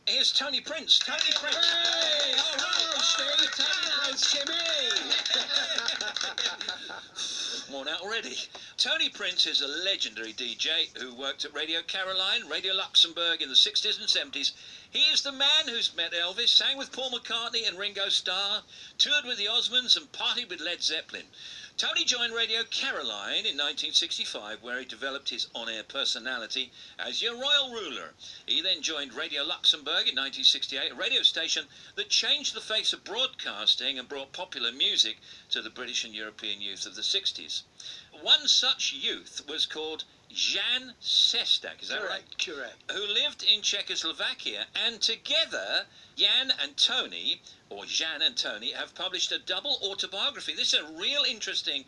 Here's Tony Prince. Tony Prince. Hey! All right, Steve. Hello, Jimmy. Worn out already. Tony Prince is a legendary DJ who worked at Radio Caroline, Radio Luxembourg in the 60s and 70s. He is the man who's met Elvis, sang with Paul McCartney and Ringo Starr, toured with the Osmonds and partied with Led Zeppelin. Tony joined Radio Caroline in 1965, where he developed his on-air personality as your royal ruler. He then joined Radio Luxembourg in 1968, a radio station that changed the face of broadcasting and brought popular music to the British and European youth of the 60s. One such youth was called Jan Šestak, is that right? Correct. Who lived in Czechoslovakia, and together Jan and Tony, or Jan and Tony, have published a double autobiography. This is a real interesting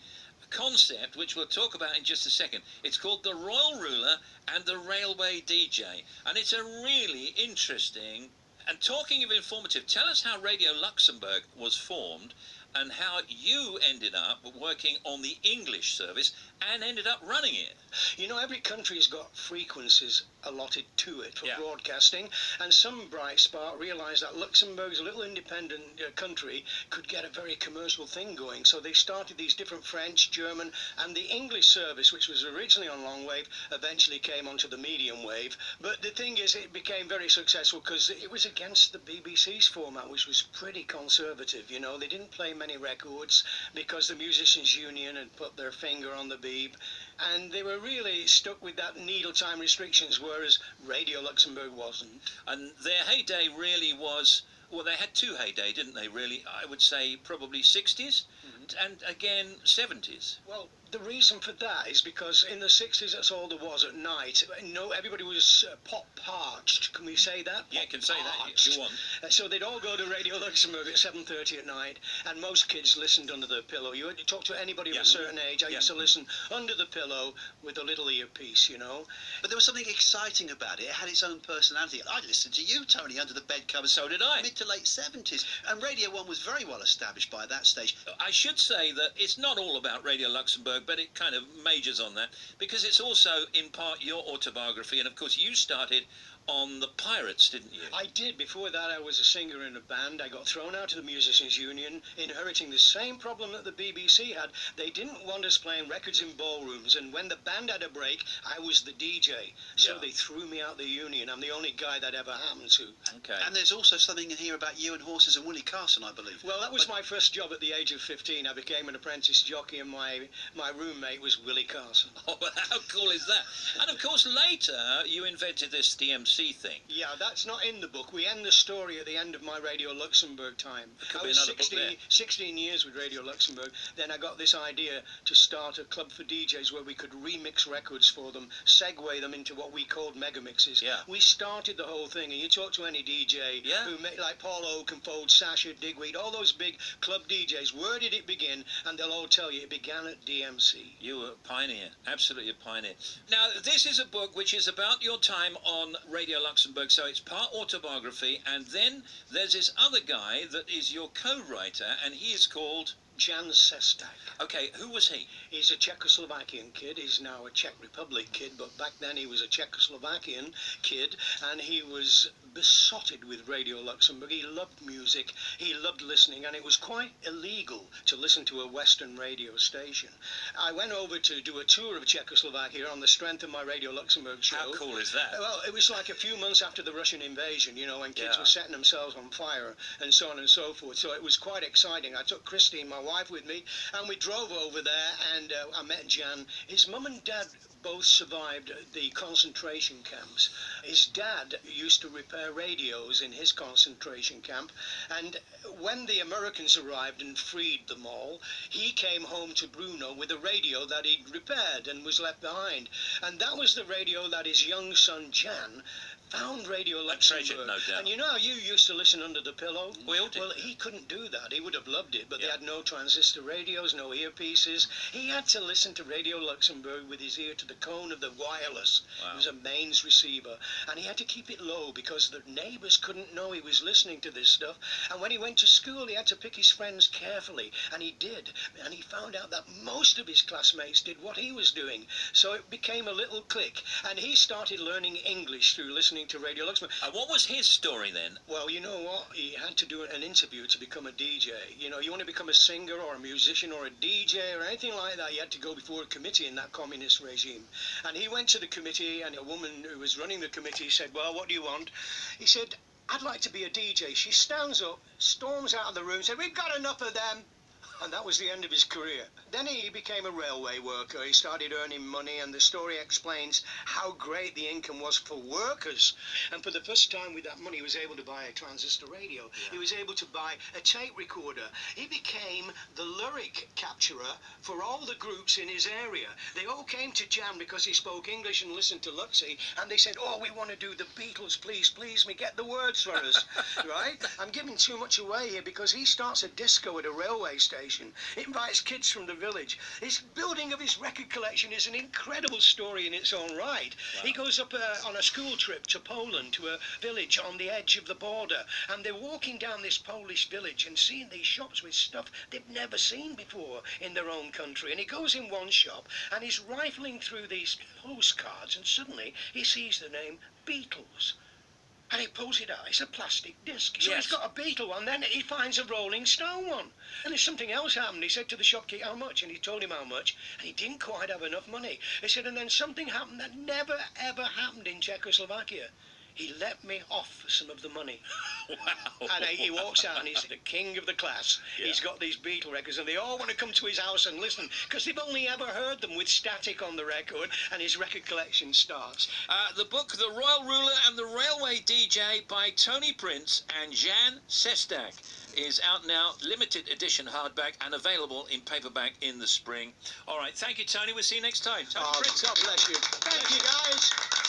concept which we'll talk about in just a second. It's called The Royal Ruler and the Railway DJ, and it's a really interesting. And talking of informative, tell us how Radio Luxembourg was formed and how you ended up working on the English service and ended up running it. You know, every country's got frequencies allotted to it for broadcasting, and some bright spark realised that Luxembourg's a little independent country could get a very commercial thing going, so they started these different French, German and the English service, which was originally on long wave, eventually came onto the medium wave. But the thing is, it became very successful because it was against the BBC's format, which was pretty conservative. You know, they didn't play many records because the Musicians Union had put their finger on the beeb, and they were really stuck with that needle time restrictions, whereas Radio Luxembourg wasn't. And their heyday really was, well, they had two heyday, didn't they, really? I would say probably 60s and again 70s. Well, the reason for that is because in the 60s, that's all there was at night. No, everybody was pot-parched. Can we say that? Yeah, can say that if you want. So they'd all go to Radio Luxembourg at 7:30 at night, and most kids listened under their pillow. You talk to anybody of a certain age, I used to listen under the pillow with a little earpiece, you know. But there was something exciting about it. It had its own personality. I listened to you, Tony, under the bed covers. So did I. Mid to late 70s. And Radio 1 was very well established by that stage. I should say that it's not all about Radio Luxembourg, but it kind of majors on that, because it's also in part your autobiography, and of course you started on the Pirates, didn't you? I did. Before that, I was a singer in a band. I got thrown out of the Musicians Union, inheriting the same problem that the BBC had. They didn't want us playing records in ballrooms, and when the band had a break, I was the DJ. So they threw me out the union. I'm the only guy that ever happened to. Okay. And there's also something in here about you and horses and Willie Carson, I believe. Well, that was my first job at the age of 15. I became an apprentice jockey, and my roommate was Willie Carson. Oh, how cool is that? And of course later you invented this DMC thing. Yeah, that's not in the book. We end the story at the end of my Radio Luxembourg time. Could I be was another book there. 16 years with Radio Luxembourg. Then I got this idea to start a club for DJs where we could remix records for them, segue them into what we called mega mixes. Yeah. We started the whole thing, and you talk to any DJ who made, like Paul Oakenfold, Sasha Digweed, all those big club DJs, where did it begin? And they'll all tell you it began at DMC. You were a pioneer, absolutely a pioneer. Now, this is a book which is about your time on Radio Luxembourg, so it's part autobiography, and then there's this other guy that is your co-writer, and he is called Jan Šestak. Okay, who was he? He's a Czechoslovakian kid. He's now a Czech Republic kid, but back then he was a Czechoslovakian kid, and he was besotted with Radio Luxembourg. He loved music, he loved listening, and it was quite illegal to listen to a Western radio station. I went over to do a tour of Czechoslovakia on the strength of my Radio Luxembourg show. How cool is that? Well, it was like a few months after the Russian invasion, you know, when kids were setting themselves on fire and so on and so forth. So it was quite exciting. I took Christine, my wife, with me, and we drove over there, and I met Jan. His mum and dad both survived the concentration camps. His dad used to repair radios in his concentration camp, and when the Americans arrived and freed them all, he came home to Brno with a radio that he'd repaired and was left behind. And that was the radio that his young son Jan found Radio Luxembourg. No doubt. And you know how you used to listen under the pillow? We all did. Well, he couldn't do that. He would have loved it, but they had no transistor radios, no earpieces. He had to listen to Radio Luxembourg with his ear to the cone of the wireless. It was a mains receiver, and he had to keep it low because the neighbours couldn't know he was listening to this stuff. And when he went to school, he had to pick his friends carefully, and he did. And he found out that most of his classmates did what he was doing. So it became a little clique, and he started learning English through listening listening to Radio Luxembourg. What was his story then? Well, you know what? He had to do an interview to become a DJ. You know, you want to become a singer or a musician or a DJ or anything like that, you had to go before a committee in that communist regime. And he went to the committee, and a woman who was running the committee said, well, what do you want? He said, I'd like to be a DJ. She stands up, storms out of the room, said, we've got enough of them. And that was the end of his career. Then he became a railway worker. He started earning money, and the story explains how great the income was for workers. And for the first time with that money, he was able to buy a transistor radio. Yeah. He was able to buy a tape recorder. He became the lyric capturer for all the groups in his area. They all came to jam because he spoke English and listened to Luxie, and they said, oh, we want to do the Beatles, please me, get the words for us. Right? I'm giving too much away here because he starts a disco at a railway station. It invites kids from the village. His building of his record collection is an incredible story in its own right. Wow. He goes up on a school trip to Poland, to a village on the edge of the border, and they're walking down this Polish village and seeing these shops with stuff they've never seen before in their own country. And he goes in one shop and he's rifling through these postcards, and suddenly he sees the name Beatles. And he pulls it out. It's a plastic disc. So yes. He's got a Beatle one. Then he finds a Rolling Stone one. And there's something else happened. He said to the shopkeeper, how much? And he told him how much. And he didn't quite have enough money. He said, and then something happened that never, ever happened in Czechoslovakia. He let me off for some of the money. Wow. And he walks out and he's the king of the class. Yeah. He's got these Beatle records and they all want to come to his house and listen because they've only ever heard them with static on the record, and his record collection starts. The book, The Royal Ruler and the Railway DJ by Tony Prince and Jan Sestak is out now, limited edition hardback and available in paperback in the spring. All right, thank you, Tony. We'll see you next time. Tony Prince. God bless you. Thank you, guys.